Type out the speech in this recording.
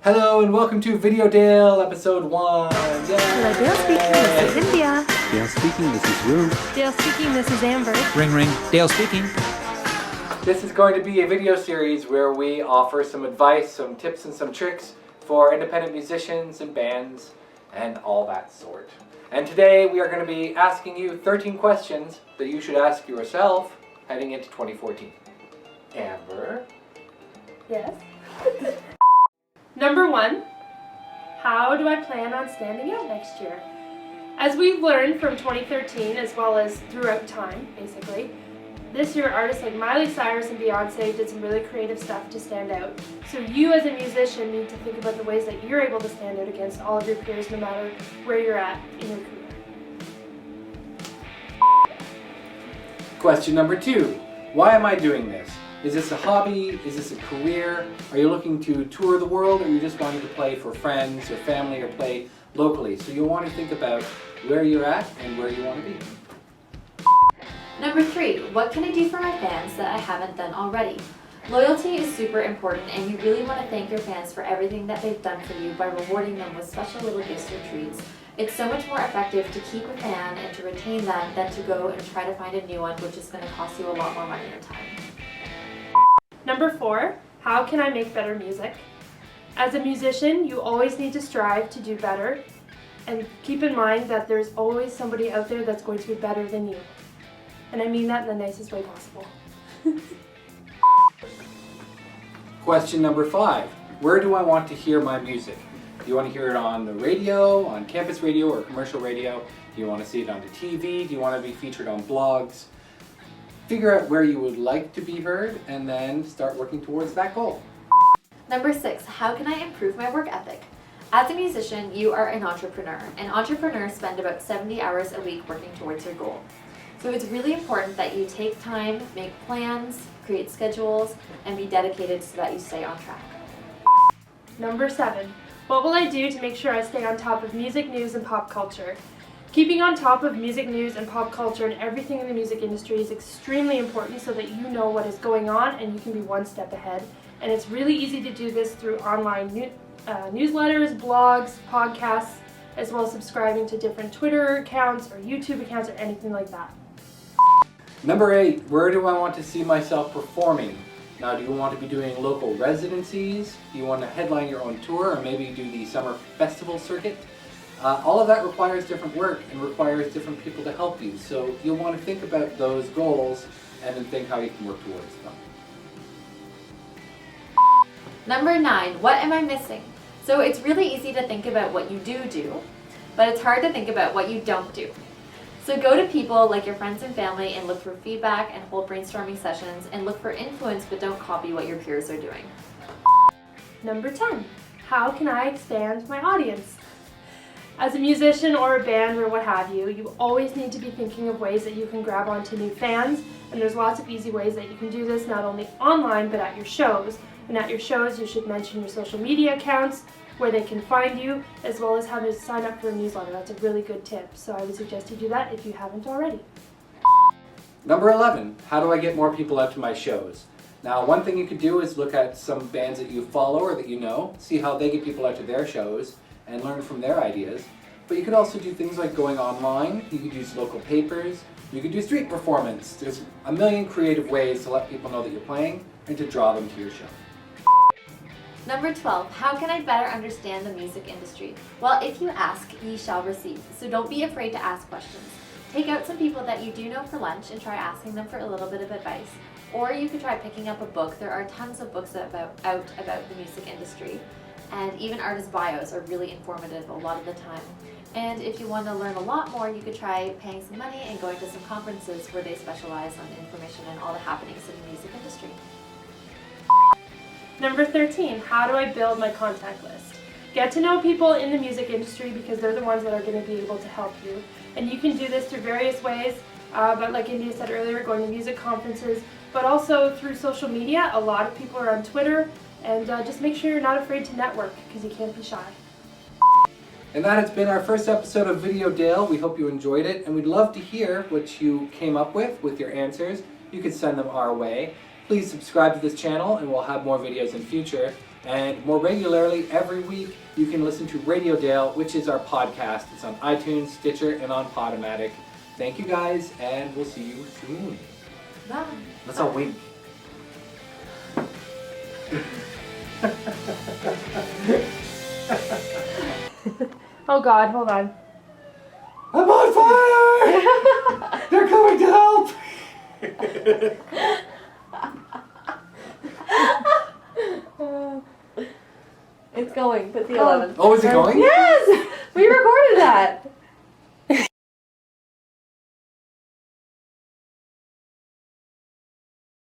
Hello and welcome to Video Dale episode 1. Yay! Hello, Dale speaking. This is India. Dale speaking, this is Rue. Dale speaking. This is Amber. Ring ring, Dale speaking. This is going to be a video series where we offer some advice, some tips and some tricks for independent musicians and bands and all that sort. And today we are going to be asking you 13 questions that you should ask yourself heading into 2014. Amber? Yes. Number 1, how do I plan on standing out next year? As we've learned from 2013 as well as throughout time, basically, this year artists like Miley Cyrus and Beyonce did some really creative stuff to stand out. So you as a musician need to think about the ways that you're able to stand out against all of your peers no matter where you're at in your career. Question number 2, why am I doing this? Is this a hobby? Is this a career? Are you looking to tour the world, or are you just wanting to play for friends or family or play locally? So you'll want to think about where you're at and where you want to be. Number 3, what can I do for my fans that I haven't done already? Loyalty is super important, and you really want to thank your fans for everything that they've done for you by rewarding them with special little gifts or treats. It's so much more effective to keep a fan and to retain them than to go and try to find a new one, which is going to cost you a lot more money and time. Number 4, how can I make better music? As a musician, you always need to strive to do better, and keep in mind that there's always somebody out there that's going to be better than you. And I mean that in the nicest way possible. Question number 5, where do I want to hear my music? Do you want to hear it on the radio, on campus radio or commercial radio? Do you want to see it on the TV? Do you want to be featured on blogs? Figure out where you would like to be heard and then start working towards that goal. Number 6, how can I improve my work ethic? As a musician, you are an entrepreneur, and entrepreneurs spend about 70 hours a week working towards your goal. So it's really important that you take time, make plans, create schedules, and be dedicated so that you stay on track. Number 7, what will I do to make sure I stay on top of music news and pop culture? Keeping on top of music news and pop culture and everything in the music industry is extremely important so that you know what is going on and you can be one step ahead. And it's really easy to do this through online newsletters, blogs, podcasts, as well as subscribing to different Twitter accounts or YouTube accounts or anything like that. Number 8, where do I want to see myself performing? Now, do you want to be doing local residencies? Do you want to headline your own tour or maybe do the summer festival circuit? All of that requires different work and requires different people to help you. So you'll want to think about those goals and then think how you can work towards them. Number 9, what am I missing? So it's really easy to think about what you do, but it's hard to think about what you don't do. So go to people like your friends and family and look for feedback and hold brainstorming sessions and look for influence, but don't copy what your peers are doing. Number 10, how can I expand my audience? As a musician or a band or what have you, you always need to be thinking of ways that you can grab onto new fans, and there's lots of easy ways that you can do this, not only online but at your shows. And at your shows you should mention your social media accounts, where they can find you, as well as having to sign up for a newsletter. That's a really good tip, so I would suggest you do that if you haven't already. Number 11, how do I get more people out to my shows? Now, one thing you could do is look at some bands that you follow or that you know, see how they get people out to their shows, and learn from their ideas. But you could also do things like going online, you could use local papers, you could do street performance. There's a million creative ways to let people know that you're playing and to draw them to your show. Number 12, how can I better understand the music industry? Well, if you ask, ye shall receive. So don't be afraid to ask questions. Take out some people that you do know for lunch and try asking them for a little bit of advice. Or you could try picking up a book. There are tons of books out about the music industry. And even artist bios are really informative a lot of the time. And if you want to learn a lot more, you could try paying some money and going to some conferences where they specialize on information and all the happenings in the music industry. Number 13, how do I build my contact list? Get to know people in the music industry because they're the ones that are going to be able to help you. And you can do this through various ways, but like India said earlier, going to music conferences, but also through social media. A lot of people are on Twitter, and just make sure you're not afraid to network because you can't be shy. And that has been our first episode of Video Dale. We hope you enjoyed it, and we'd love to hear what you came up with your answers. You can send them our way. Please subscribe to this channel and we'll have more videos in future. And more regularly, every week, you can listen to Radio Dale, which is our podcast. It's on iTunes, Stitcher, and on Podomatic. Thank you guys, and we'll see you soon. Bye. Let's all wink. Oh God, hold on. I'm on fire! They're coming to help! It's going. Put the 11. Oh, is it going? Yes! We recorded that.